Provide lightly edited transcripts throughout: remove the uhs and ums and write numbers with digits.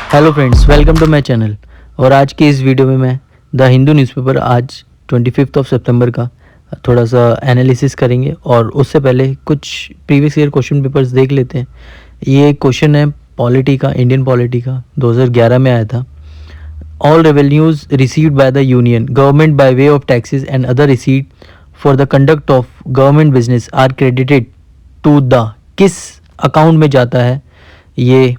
Hello friends, welcome to my channel. और आज की इस वीडियो में मैं द हिंदू न्यूज़पेपर आज 25 सितंबर का थोड़ा सा एनालिसिस करेंगे। और उससे पहले कुछ प्रीवियस ईयर क्वेश्चन पेपर्स देख लेते हैं। ये क्वेश्चन है पॉलिटी का, इंडियन पॉलिटी का, 2011 में आया था। All revenues received by the union government by way of taxes and other receipt for the conduct of government business are credited to the, किस अकाउंट में जाता है ये?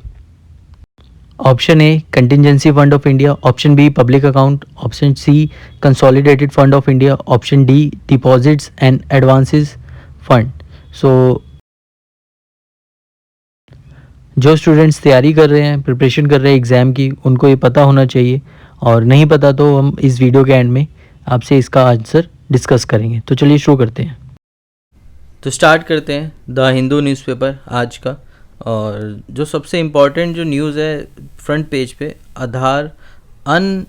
Option A contingency fund of India, option B public account, option C consolidated fund of India, option D deposits and advances fund. So जो students तैयारी कर रहे हैं, प्रिपरेशन कर रहे हैं एग्ज़ाम की, उनको ये पता होना चाहिए। और नहीं पता तो हम इस वीडियो के एंड में आपसे इसका आंसर डिस्कस करेंगे। तो चलिए शुरू करते हैं। तो स्टार्ट करते हैं द हिंदू न्यूज़पेपर आज का। और जो सबसे इम्पॉर्टेंट जो न्यूज़ है फ्रंट पेज पे, Aadhaar unreliable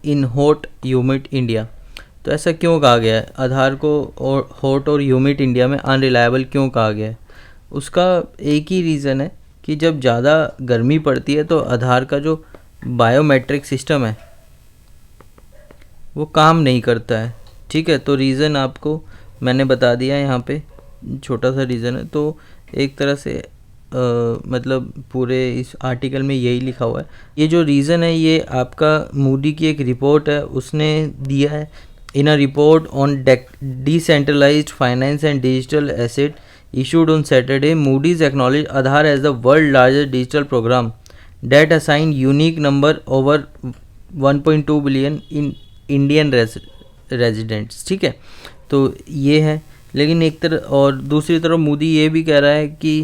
in hot humid India. तो ऐसा क्यों कहा गया है? आधार को और हॉट और ह्यूमिड इंडिया में अनरिलायबल क्यों कहा गया है? उसका एक ही रीज़न है कि जब ज़्यादा गर्मी पड़ती है तो आधार का जो बायोमेट्रिक सिस्टम है वो काम नहीं करता है। ठीक है, तो रीज़न आपको मैंने बता दिया यहाँ पे, छोटा सा रीज़न है। तो एक तरह से मतलब पूरे इस आर्टिकल में यही लिखा हुआ है। ये जो रीज़न है ये आपका मूडी की एक रिपोर्ट है, उसने दिया है। In a report on decentralised finance and digital asset issued on Saturday, Moody's acknowledged Aadhaar as the world's largest digital program that assigned unique number over 1.2 billion in Indian residents। ठीक है, तो ये है। लेकिन एक तरह और दूसरी तरफ मूडी ये भी कह रहा है कि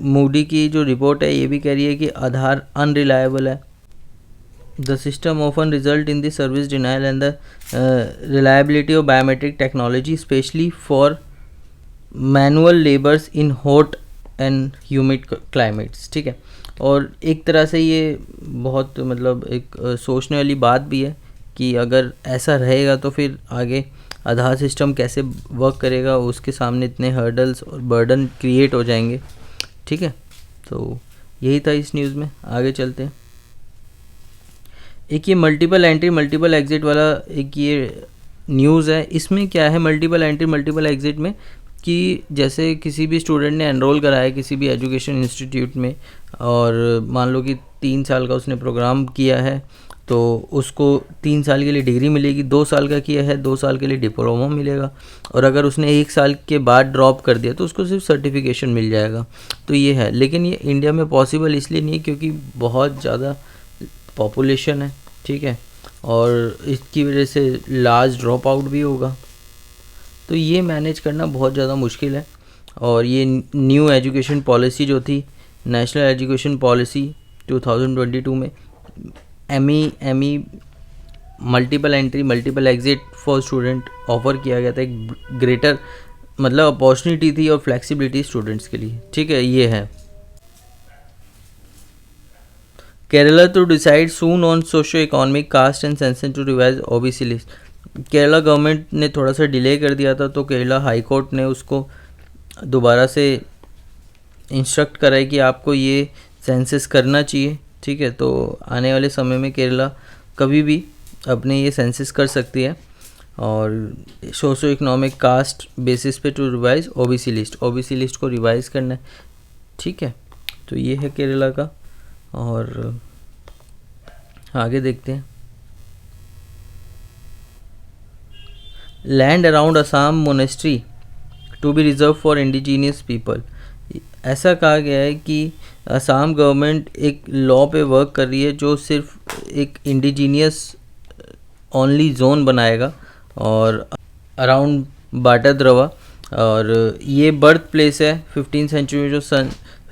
मूडी की जो रिपोर्ट है ये भी कह रही है कि आधार अनरिलायबल है। The system often result in the service denial and the reliability of biometric technology, especially for manual labours in hot and humid climates. ठीक है, और एक तरह से ये बहुत मतलब एक सोचने वाली बात भी है कि अगर ऐसा रहेगा तो फिर आगे आधार सिस्टम कैसे वर्क करेगा, उसके सामने इतने हर्डल्स और बर्डन क्रिएट हो जाएंगे। ठीक है, तो यही था इस न्यूज़ में। आगे चलते हैं। एक ये मल्टीपल एंट्री मल्टीपल एग्जिट वाला एक ये न्यूज़ है। इसमें क्या है मल्टीपल एंट्री मल्टीपल एग्जिट में कि जैसे किसी भी स्टूडेंट ने एनरोल कराया किसी भी एजुकेशन इंस्टीट्यूट में, और मान लो कि 3 साल का उसने प्रोग्राम किया है तो उसको 3 साल के लिए डिग्री मिलेगी। 2 साल का किया है 2 साल के लिए डिप्लोमा मिलेगा। और अगर उसने 1 साल के बाद ड्रॉप कर दिया तो उसको सिर्फ सर्टिफिकेशन मिल जाएगा। तो ये है, लेकिन ये इंडिया में पॉसिबल इसलिए नहीं है क्योंकि बहुत ज़्यादा पॉपुलेशन है। ठीक है, और इसकी वजह से लार्ज ड्रॉप आउट भी होगा। तो ये मैनेज करना बहुत ज़्यादा मुश्किल है। और ये न्यू एजुकेशन पॉलिसी जो थी, नेशनल एजुकेशन पॉलिसी 2022 में ME multiple entry multiple exit for student offer किया गया था। एक ग्रेटर मतलब अपॉर्चुनिटी थी और फ्लेक्सिबिलिटी स्टूडेंट्स के लिए। ठीक है, ये है। Kerala to decide soon on socio economic caste and census to revise OBC list. Kerala government ने थोड़ा सा डिले कर दिया था तो केरला हाई कोर्ट ने उसको दोबारा से इंस्ट्रक्ट करा है कि आपको ये सेंसस करना चाहिए। ठीक है, तो आने वाले समय में केरला कभी भी अपने ये सेंसस कर सकती है और सोशो इकोनॉमिक कास्ट बेसिस पे टू रिवाइज ओबीसी लिस्ट को रिवाइज करना है। ठीक है, तो ये है केरला का। और आगे देखते हैं। Land around Assam monastery to be reserve for indigenous people. ऐसा कहा गया है कि असम गवर्नमेंट एक लॉ पे वर्क कर रही है जो सिर्फ एक इंडिजीनियस ओनली जोन बनाएगा और अराउंड बाटाद्रवा। और ये बर्थ प्लेस है 15 सेंचुरी में, जो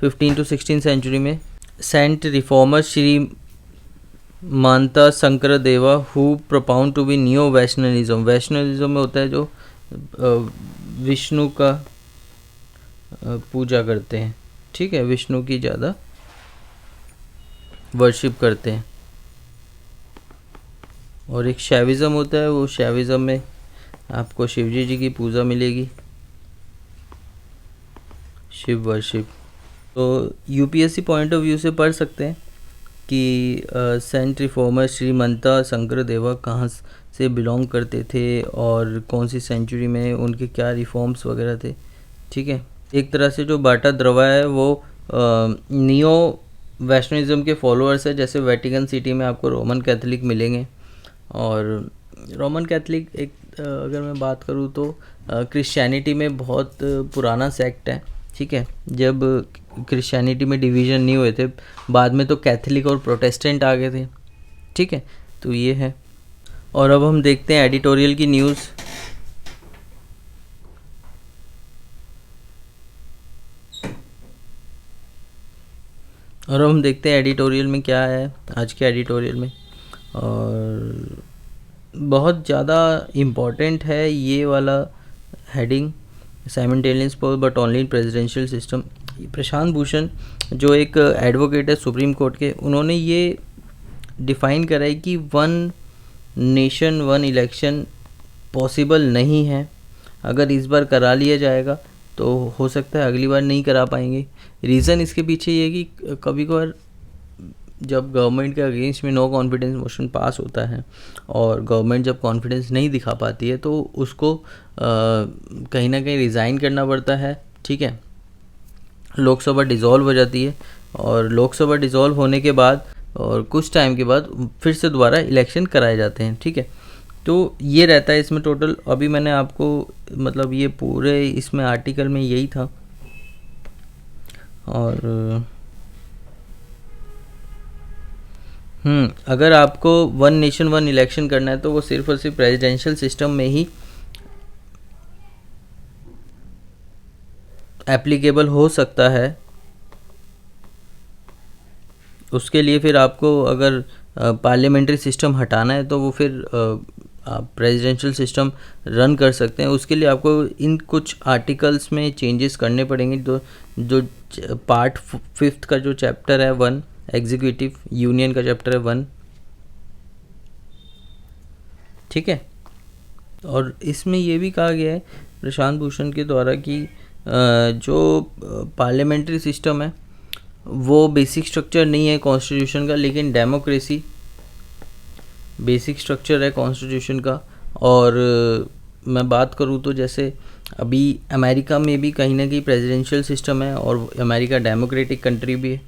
15 to 16 सेंचुरी में saint reformer Srimanta Sankardeva who propound to be new Vaishnavism. Vaishnavism में होता है जो विष्णु का पूजा करते हैं। ठीक है, विष्णु की ज़्यादा वर्शिप करते हैं। और एक शैविज़म होता है, वो शैविज़म में आपको शिवजी जी की पूजा मिलेगी, शिव वर्शिप। तो यूपीएससी पॉइंट ऑफ व्यू से पढ़ सकते हैं कि सेंट रिफॉर्मर श्रीमंता शंकरदेवा कहाँ से बिलोंग करते थे और कौन सी सेंचुरी में उनके क्या रिफॉर्म्स वगैरह थे। ठीक है, एक तरह से जो बाटा द्रवा है वो नियो वैष्णविज्म के फॉलोअर्स है। जैसे वेटिकन सिटी में आपको रोमन कैथोलिक मिलेंगे, और रोमन कैथोलिक एक अगर मैं बात करूँ तो क्रिश्चियनिटी में बहुत पुराना सेक्ट है। ठीक है, जब क्रिश्चियनिटी में डिवीज़न नहीं हुए थे, बाद में तो कैथोलिक और प्रोटेस्टेंट आ गए थे। ठीक है, तो ये है। और अब हम देखते हैं एडिटोरियल की न्यूज़। और अब हम देखते हैं एडिटोरियल में क्या है आज के एडिटोरियल में। और बहुत ज़्यादा इम्पॉर्टेंट है ये वाला heading, simultaneous poll but only in presidential system. Prashant Bhushan जो एक एडवोकेट है सुप्रीम कोर्ट के, उन्होंने ये डिफ़ाइन करा है कि one nation one election possible नहीं है। अगर इस बार करा लिया जाएगा तो हो सकता है अगली बार नहीं करा पाएंगे। रीज़न इसके पीछे ये कि कभी कभार जब गवर्नमेंट के अगेंस्ट में नो कॉन्फिडेंस मोशन पास होता है और गवर्नमेंट जब कॉन्फिडेंस नहीं दिखा पाती है तो उसको कहीं ना कहीं रिज़ाइन करना पड़ता है। ठीक है, लोकसभा डिज़ोल्व हो जाती है, और लोकसभा डिज़ोल्व होने के बाद और कुछ टाइम के बाद फिर से दोबारा इलेक्शन कराए जाते हैं। ठीक है, तो ये रहता है इसमें टोटल। अभी मैंने आपको मतलब ये पूरे इसमें आर्टिकल में यही था। और अगर आपको वन नेशन वन इलेक्शन करना है तो वो सिर्फ और सिर्फ प्रेसिडेंशियल सिस्टम में ही एप्लीकेबल हो सकता है। उसके लिए फिर आपको अगर पार्लियामेंट्री सिस्टम हटाना है तो वो फिर आप प्रेसिडेंशियल सिस्टम रन कर सकते हैं। उसके लिए आपको इन कुछ आर्टिकल्स में चेंजेस करने पड़ेंगे। जो पार्ट 5 का जो चैप्टर है 1, एग्जीक्यूटिव यूनियन का चैप्टर है 1। ठीक है, और इसमें ये भी कहा गया है प्रशांत भूषण के द्वारा कि जो पार्लियामेंट्री सिस्टम है वो बेसिक स्ट्रक्चर नहीं है कॉन्स्टिट्यूशन का, लेकिन डेमोक्रेसी बेसिक स्ट्रक्चर है कॉन्स्टिट्यूशन का। और मैं बात करूँ तो जैसे अभी अमेरिका में भी कहीं ना कहीं प्रेसिडेंशियल सिस्टम है, और अमेरिका डेमोक्रेटिक कंट्री भी है,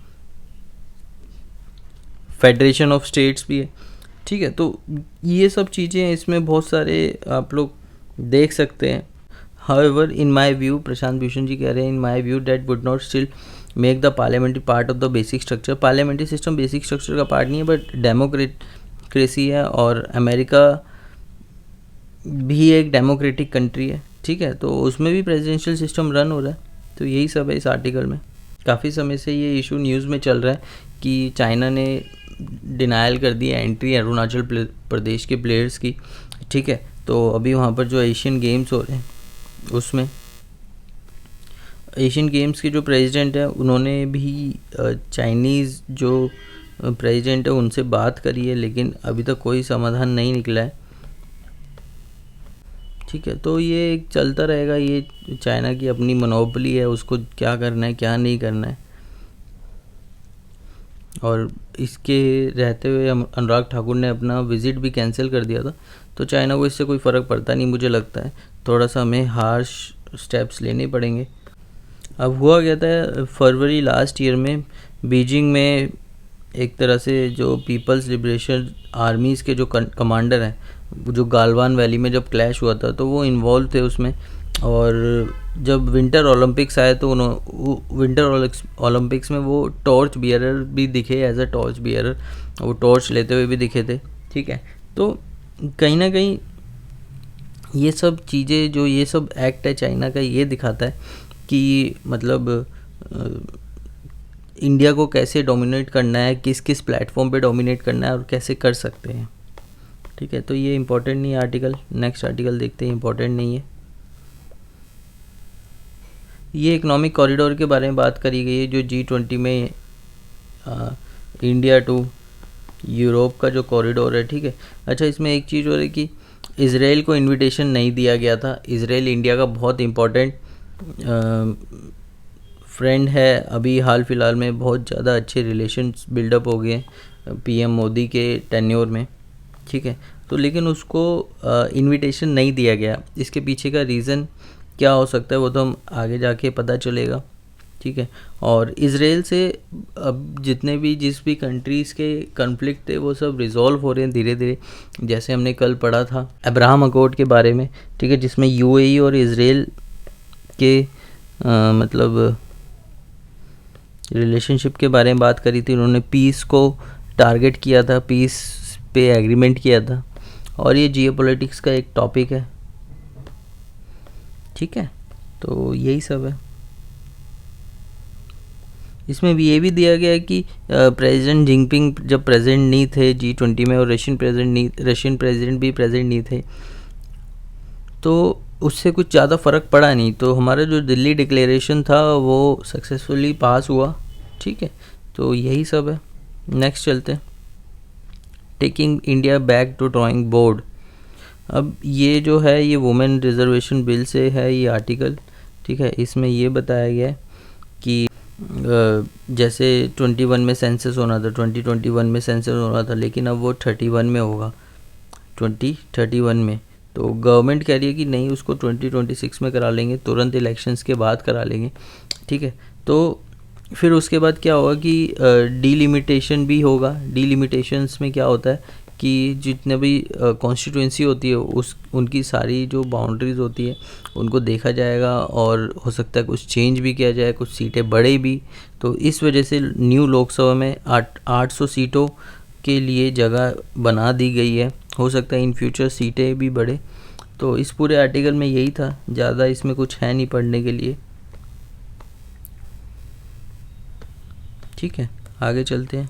फेडरेशन ऑफ स्टेट्स भी है। ठीक है, तो ये सब चीज़ें हैं, इसमें बहुत सारे आप लोग देख सकते हैं। However in my view, Prashant Bhushan ji कह रहे हैं, in my view that would not still make the parliamentary part of the basic structure. Parliamentary system basic structure का पार्ट नहीं है, बट डेमोक्रेसी है, और अमेरिका भी एक डेमोक्रेटिक कंट्री है। ठीक है, तो उसमें भी प्रेसिडेंशियल सिस्टम रन हो रहा है। तो यही सब है इस आर्टिकल में। काफ़ी समय से ये इशू न्यूज़ में चल रहा है कि चाइना ने डिनायल कर दी एंट्री अरुणाचल प्रदेश के प्लेयर्स की। ठीक है, तो अभी वहाँ पर जो एशियन गेम्स हो रहे हैं उसमें एशियन गेम्स के जो प्रेसिडेंट है उन्होंने भी चाइनीज़ जो प्रेसिडेंट है उनसे बात करी है, लेकिन अभी तक कोई समाधान नहीं निकला है। ठीक है, तो ये एक चलता रहेगा। ये चाइना की अपनी मोनोपोली है, उसको क्या करना है क्या नहीं करना है। और इसके रहते हुए अनुराग ठाकुर ने अपना विज़िट भी कैंसिल कर दिया था, तो चाइना को इससे कोई फ़र्क पड़ता नहीं मुझे लगता है। थोड़ा सा हमें हार्श स्टेप्स लेने पड़ेंगे। अब हुआ क्या था, फरवरी लास्ट ईयर में बीजिंग में एक तरह से जो पीपल्स लिबरेशन आर्मीज़ के जो कमांडर हैं, जो गालवान वैली में जब क्लैश हुआ था तो वो इन्वॉल्व थे उसमें। और जब विंटर ओलंपिक्स आए तो विंटर ओलंपिक्स में वो टॉर्च बियरर भी दिखे, एज अ टॉर्च बियरर वो टॉर्च लेते हुए भी दिखे थे। ठीक है, तो कहीं ना कहीं ये सब चीज़ें, जो ये सब एक्ट है चाइना का, ये दिखाता है कि मतलब इंडिया को कैसे डोमिनेट करना है, किस किस प्लेटफॉर्म पे डोमिनेट करना है और कैसे कर सकते हैं। ठीक है, तो ये इम्पोर्टेंट नहीं है आर्टिकल। नेक्स्ट आर्टिकल देखते हैं, इम्पोर्टेंट नहीं है। ये इकोनॉमिक कॉरिडोर के बारे में बात करी गई है, जो G20 में इंडिया टू यूरोप का जो कॉरिडोर है। ठीक है, अच्छा इसमें एक चीज़ हो रही कि इज़राइल को इनविटेशन नहीं दिया गया था। इज़राइल इंडिया का बहुत इम्पोर्टेंट फ्रेंड है, अभी हाल फिलहाल में बहुत ज़्यादा अच्छे रिलेशंस बिल्डअप हो गए पीएम मोदी के टेन्योर में, ठीक है। तो लेकिन उसको इनविटेशन नहीं दिया गया। इसके पीछे का रीज़न क्या हो सकता है वो तो हम आगे जाके पता चलेगा, ठीक है। और इज़राइल से अब जितने भी जिस भी कंट्रीज़ के कन्फ्लिक्ट थे वो सब रिजॉल्व हो रहे हैं धीरे धीरे। जैसे हमने कल पढ़ा था अब्राहम अकॉर्ड के बारे में, ठीक है, जिसमें यूएई और इज़राइल के मतलब रिलेशनशिप के बारे में बात करी थी। उन्होंने पीस को टारगेट किया था, पीस पे एग्रीमेंट किया था, और ये जियोपॉलिटिक्स का एक टॉपिक है, ठीक है। तो यही सब है। इसमें भी ये भी दिया गया है कि प्रेसिडेंट जिनपिंग जब प्रेजेंट नहीं थे G20 में, और रशियन प्रेसिडेंट भी प्रेजेंट नहीं थे, तो उससे कुछ ज़्यादा फ़र्क पड़ा नहीं। तो हमारा जो दिल्ली डिक्लेरेशन था वो सक्सेसफुली पास हुआ, ठीक है। तो यही सब है। नेक्स्ट चलते हैं, taking India back to drawing board. अब ये जो है ये वुमेन रिजर्वेशन बिल से है ये आर्टिकल, ठीक है। इसमें ये बताया गया है कि जैसे 21 में सेंसस होना था, 2021 में सेंसस होना था, लेकिन अब वो 31 में होगा, 2031 में। तो गवर्नमेंट कह रही है कि नहीं, उसको 2026 में करा लेंगे, तुरंत इलेक्शंस के बाद करा लेंगे, ठीक है। तो फिर उसके बाद क्या होगा कि डीलिमिटेशन भी होगा। डीलिमिटेशंस में क्या होता है कि जितने भी कॉन्स्टिट्यूंसी होती है उनकी सारी जो बाउंड्रीज होती है उनको देखा जाएगा, और हो सकता है कुछ चेंज भी किया जाए, कुछ सीटें बढ़े भी। तो इस वजह से न्यू लोकसभा में 800 सीटों के लिए जगह बना दी गई है। हो सकता है इन फ्यूचर सीटें भी बढ़े। तो इस पूरे आर्टिकल में यही था, ज़्यादा इसमें कुछ है नहीं पढ़ने के लिए, ठीक है। आगे चलते हैं।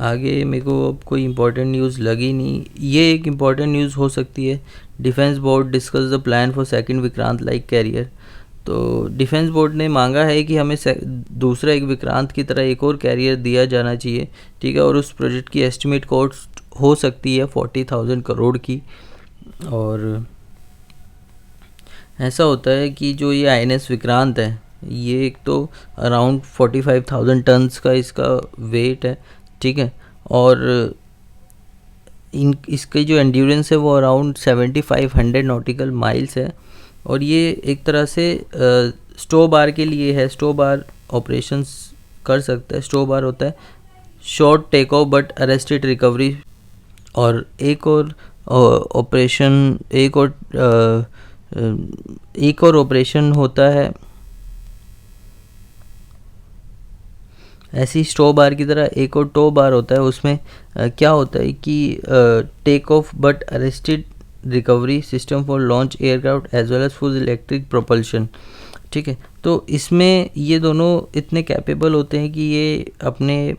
आगे मेरे को अब कोई इम्पोर्टेंट न्यूज़ लगी नहीं। ये एक इम्पॉर्टेंट न्यूज़ हो सकती है, defence board discuss the plan for second Vikrant like carrier. तो डिफेंस बोर्ड ने मांगा है कि हमें दूसरा एक विक्रांत की तरह एक और कैरियर दिया जाना चाहिए, ठीक है। और उस प्रोजेक्ट की एस्टिमेट कॉस्ट हो सकती है 40,000 करोड़ की। और ऐसा होता है कि जो ये INS विक्रांत है, ये एक तो अराउंड 45,000 टन्स का इसका वेट है, ठीक है। और इसकी जो एंड्योरेंस है वो अराउंड 7500 नॉटिकल माइल्स है। और ये एक तरह से स्टो बार के लिए है, स्टो बार ऑपरेशंस कर सकता है। स्टो बार होता है short take off but arrested recovery. और एक और ऑपरेशन होता है ऐसी स्टो बार की तरह, एक और टो बार होता है। उसमें क्या होता है कि take off but arrested recovery system for launch aircraft as well as full electric propulsion, ठीक है। तो इसमें ये दोनों इतने कैपेबल होते हैं कि ये अपने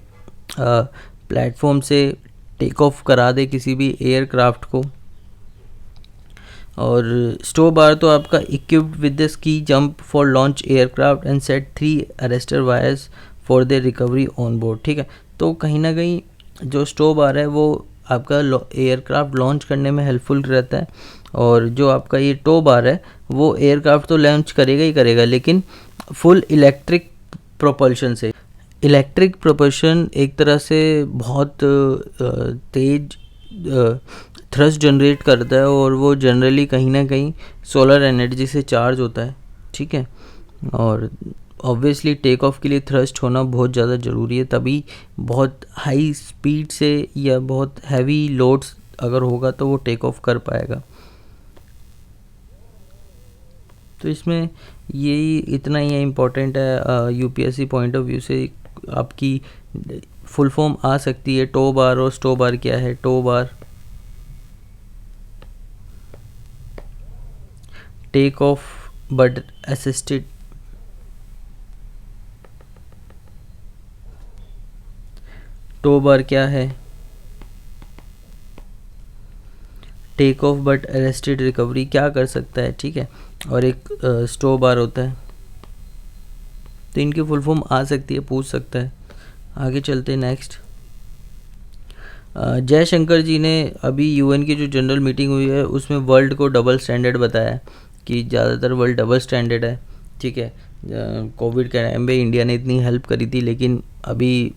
प्लेटफॉर्म से टेक ऑफ करा दे किसी भी एयरक्राफ्ट को। और स्टो बार तो आपका equipped with the ski jump for launch aircraft and set 3 arrester wires for the recovery on board, ठीक है। तो कहीं ना कहीं जो स्टो बार है वो आपका एयरक्राफ्ट लॉन्च करने में हेल्पफुल रहता है। और जो आपका ये टो बार है वो एयरक्राफ्ट तो लॉन्च करेगा ही करेगा, लेकिन फुल इलेक्ट्रिक प्रोपल्शन से। इलेक्ट्रिक प्रोपल्शन एक तरह से बहुत तेज थ्रस्ट जनरेट करता है, और वो जनरली कहीं ना कहीं सोलर एनर्जी से चार्ज होता है, ठीक है। और ऑब्वियसली टेक ऑफ के लिए थ्रस्ट होना बहुत ज़्यादा ज़रूरी है, तभी बहुत हाई स्पीड से या बहुत हैवी लोड्स अगर होगा तो वो टेक ऑफ कर पाएगा। तो इसमें यही इतना ही इम्पोर्टेंट है। UPSC पॉइंट ऑफ व्यू से आपकी फुल फॉर्म आ सकती है टो बार और स्टो बार। क्या है STOBAR? Take off but assisted. STOBAR क्या है? Take off but arrested recovery क्या कर सकता है, ठीक है। और एक स्टो बार होता है। तो इनकी फुल फॉर्म आ सकती है, पूछ सकता है। आगे चलते हैं नेक्स्ट। जयशंकर जी ने अभी UN की जो जनरल मीटिंग हुई है उसमें वर्ल्ड को डबल स्टैंडर्ड बताया कि ज़्यादातर वर्ल्ड डबल स्टैंडर्ड है, ठीक है, कोविड के टाइम पे इंडिया ने इतनी हेल्प करी थी, लेकिन अभी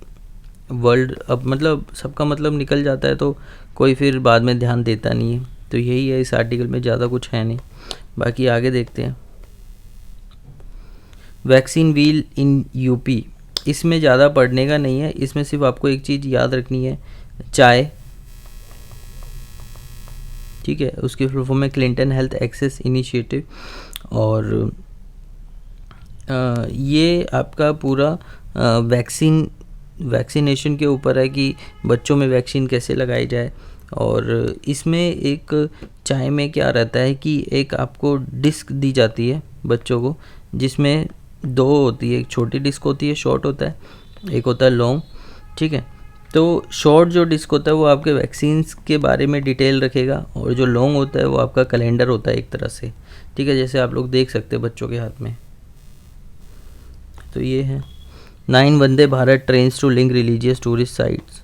वर्ल्ड अब मतलब सबका मतलब निकल जाता है तो कोई फिर बाद में ध्यान देता नहीं है। तो यही है, इस आर्टिकल में ज़्यादा कुछ है नहीं, बाकी आगे देखते हैं। वैक्सीन व्हील इन यूपी, इसमें ज़्यादा पढ़ने का नहीं है, इसमें सिर्फ आपको एक चीज़ याद रखनी है, चाय, ठीक है, उसकी फुल फॉर्म में क्लिंटन हेल्थ एक्सेस इनिशिएटिव। और ये आपका पूरा वैक्सीनेशन के ऊपर है कि बच्चों में वैक्सीन कैसे लगाई जाए। और इसमें एक चाय में क्या रहता है कि एक आपको डिस्क दी जाती है बच्चों को, जिसमें दो होती है, एक छोटी डिस्क होती है, शॉर्ट होता है, एक होता है लॉन्ग, ठीक है। तो शॉर्ट जो डिस्क होता है वो आपके वैक्सीन्स के बारे में डिटेल रखेगा, और जो लॉन्ग होता है वो आपका कैलेंडर होता है एक तरह से, ठीक है, जैसे आप लोग देख सकते हैं बच्चों के हाथ में। तो ये है 9 Vande Bharat trains to link religious tourist sites.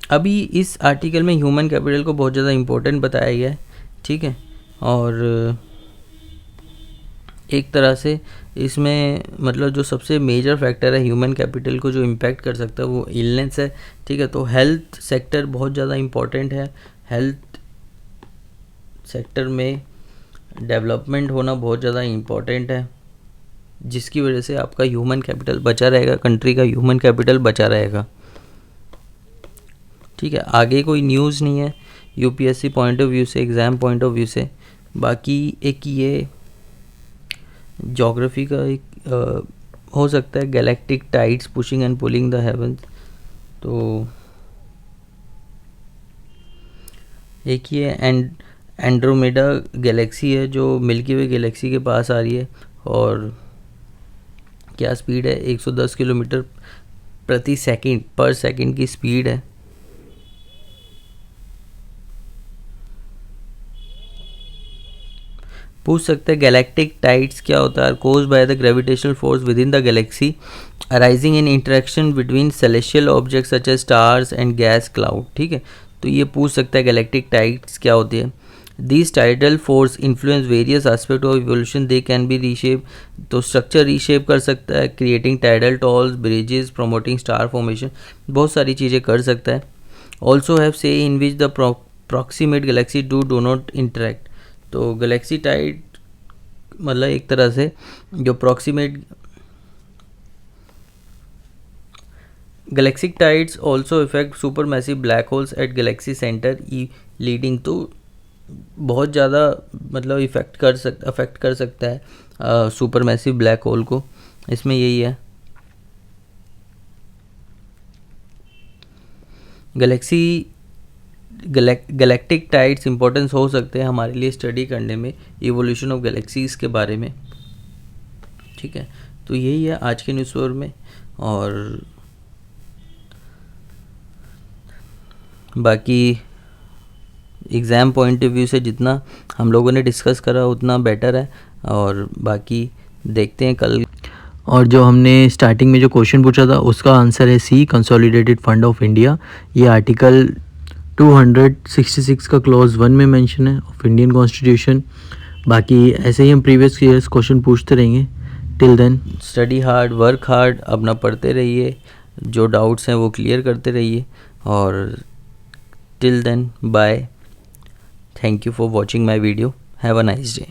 अभी इस आर्टिकल में ह्यूमन कैपिटल को बहुत ज़्यादा इम्पोर्टेंट बताया गया है, ठीक है। और एक तरह से इसमें मतलब जो सबसे मेजर फैक्टर है ह्यूमन कैपिटल को जो इम्पैक्ट कर सकता है वो इलनेस है, ठीक है। तो हेल्थ सेक्टर बहुत ज़्यादा इम्पोर्टेंट है, हेल्थ सेक्टर में डेवलपमेंट होना बहुत ज़्यादा इम्पोर्टेंट है, जिसकी वजह से आपका ह्यूमन कैपिटल बचा रहेगा, कंट्री का ह्यूमन कैपिटल बचा रहेगा, ठीक है। आगे कोई न्यूज़ नहीं है यूपीएससी पॉइंट ऑफ व्यू से, एग्ज़ाम पॉइंट ऑफ व्यू से। बाकी एक ये ज्योग्राफी का एक हो सकता है, galactic tides pushing and pulling the heavens. तो एक ये एंड्रोमेडा गैलेक्सी है जो मिल्की वे गैलेक्सी के पास आ रही है, और क्या स्पीड है, 110 किलोमीटर प्रति सेकंड पर सेकंड की स्पीड है। पूछ सकते हैं गैलेक्टिक टाइड्स क्या होता है, caused by the gravitational force within the galaxy arising in interaction between celestial objects such as stars and gas cloud, ठीक है। तो ये पूछ सकता है गैलेक्टिक टाइड्स क्या होती है। These tidal force influence various aspects of evolution. They can be reshaped, तो स्ट्रक्चर रीशेप कर सकता है, creating tidal tails, bridges, promoting star formation, बहुत सारी चीज़ें कर सकता है। Also have say in which the proximate galaxy do not interact. तो गैलेक्सी टाइड मतलब एक तरह से जो proximate galactic tides also effect super massive black holes at galaxy centre leading to, बहुत ज़्यादा मतलब अफेक्ट कर सकता है सुपर मैसिव ब्लैक होल को, इसमें यही है। गैलेक्टिक टाइड्स इंपॉर्टेंस हो सकते हैं हमारे लिए स्टडी करने में इवोल्यूशन ऑफ गैलेक्सीज के बारे में, ठीक है। तो यही है आज के न्यूज़पेपर में, और बाकी एग्ज़ाम पॉइंट ऑफ व्यू से जितना हम लोगों ने डिस्कस करा उतना बेटर है, और बाकी देखते हैं कल। और जो हमने स्टार्टिंग में जो क्वेश्चन पूछा था उसका आंसर है सी, कंसोलिडेटेड फंड ऑफ इंडिया। ये आर्टिकल 266 का क्लॉज 1 में मेंशन है ऑफ इंडियन कॉन्स्टिट्यूशन। बाकी ऐसे ही हम प्रीवियस ईयर्स क्वेश्चन पूछते रहेंगे। Till then study hard, work hard, अपना पढ़ते रहिए, जो डाउट्स हैं वो क्लियर करते रहिए, और till then bye. Thank you for watching my video. Have a nice day.